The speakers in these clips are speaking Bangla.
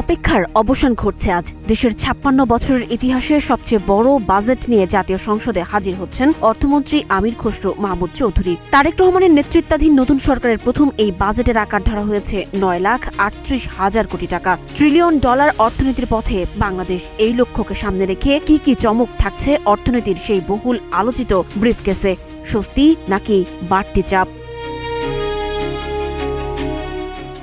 অপেক্ষার অবসান ঘটছে আজ। দেশের ৫৬ বছরের ইতিহাসে সবচেয়ে বড় বাজেট নিয়ে জাতীয় সংসদে হাজির হচ্ছেন অর্থমন্ত্রী আমির খসরু মাহমুদ চৌধুরী। তারেক রহমানের নেতৃত্বাধীন নতুন সরকারের প্রথম এই বাজেটের আকার ধরা হয়েছে ৯,৩৮,০০০ কোটি টাকা। ট্রিলিয়ন ডলার অর্থনীতির পথে বাংলাদেশ, এই লক্ষ্যকে সামনে রেখে কি কি চমক থাকছে অর্থনীতির সেই বহুল আলোচিত ব্রিফকেসে? স্বস্তি নাকি বাড়তি চাপ?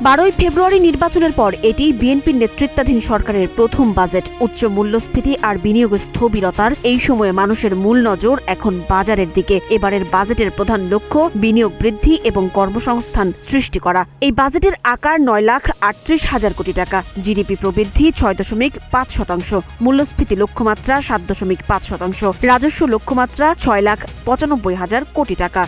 ১২ ফেব্রুয়ারি নির্বাচনের পর এটি বিএনপির নেতৃত্বাধীন সরকারের প্রথম বাজেট। উচ্চ মূল্যস্ফীতি আর বিনিয়োগ স্থবিরতার এই সময়ে মানুষের মূল নজর এখন বাজারের দিকে। এবারের বাজেটের প্রধান লক্ষ্য বিনিয়োগ বৃদ্ধি এবং কর্মসংস্থান সৃষ্টি করা। এই বাজেটের আকার ৯,৩৮,০০০ কোটি টাকা। জিডিপি প্রবৃদ্ধি ৬.৫%, মূল্যস্ফীতি লক্ষ্যমাত্রা ৭.৫%, রাজস্ব লক্ষ্যমাত্রা ৬,৯৫,০০০ কোটি টাকা।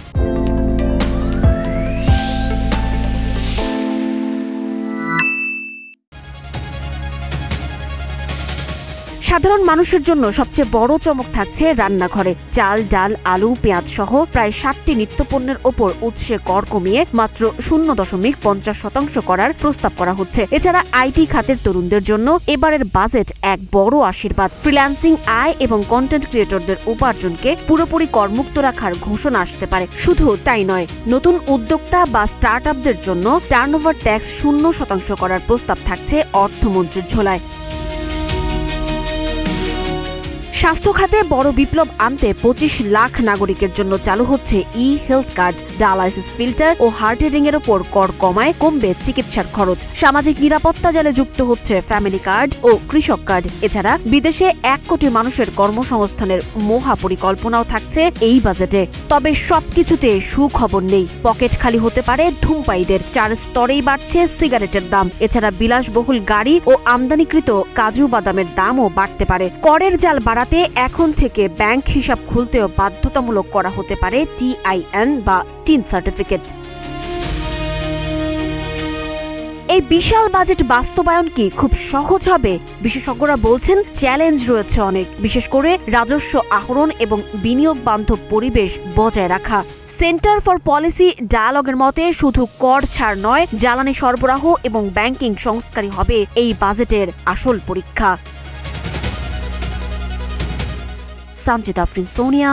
সাধারণ মানুষের জন্য সবচেয়ে বড় চমক থাকছে রান্নাঘরে। চাল, ডাল, আলু, পেঁয়াজ সহ প্রায় ৬০টি নিত্যপণ্যের ওপর উৎসে কর কমিয়ে মাত্র ০.৫০% করার প্রস্তাব করা হচ্ছে। এছাড়া আইটি খাতের তরুণদের জন্য এবারের বাজেট এক বড় আশীর্বাদ। ফ্রিল্যান্সিং আয় এবং কন্টেন্ট ক্রিয়েটরদের উপার্জনকে পুরোপুরি করমুক্ত রাখার ঘোষণা আসতে পারে। শুধু তাই নয়, নতুন উদ্যোক্তা বা স্টার্টআপদের জন্য টার্নওভার ট্যাক্স 0% করার প্রস্তাব থাকছে অর্থমন্ত্রীর ঝোলায়। স্বাস্থ্য খাতে বড় বিপ্লব আনতে ২৫ লাখ নাগরিকের জন্য চালু হচ্ছে হেলথ কার্ড। ডায়ালাইসিস ফিল্টার ও হার্টের রিংয়ের ওপর কর কমায় কমবে চিকিৎসার খরচ। সামাজিক নিরাপত্তা জালে যুক্ত হচ্ছে ফ্যামিলি কার্ড ও কৃষক কার্ড। এছাড়া বিদেশে ১ কোটি মানুষের কর্মসংস্থানের মহা পরিকল্পনাও থাকছে এই বাজেটে। তবে সবকিছুতে সুখবর নেই। পকেট খালি হতে পারে ধূমপায়ীদের। ৪ স্তরেই বাড়ছে সিগারেটের দাম। এছাড়া বিলাসবহুল গাড়ি ও আমদানিকৃত কাজু বাদামের দামও বাড়তে পারে। করের জাল বাড়াতে এখন থেকে ব্যাংক হিসাব খুলতেও বাধ্যতামূলক করা হতে পারে TIN বা টিন সার্টিফিকেট। এই বিশাল বাজেট বাস্তবায়ন কি খুব সহজ হবে? বিশেষজ্ঞরা বলছেন চ্যালেঞ্জ রয়েছে অনেক, বিশেষ করে রাজস্ব আহরণ এবং বিনিয়োগ বান্ধব পরিবেশ বজায় রাখা। সেন্টার ফর পলিসি ডায়ালগের মতে শুধু কর ছাড় নয়, জ্বালানি সরবরাহ এবং ব্যাংকিং সংস্কারই হবে এই বাজেটের আসল পরীক্ষা। সঞ্জিতা আফরিন, সোনিয়া,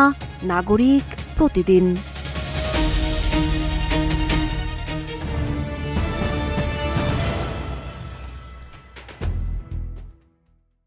নাগরিক প্রতিদিন।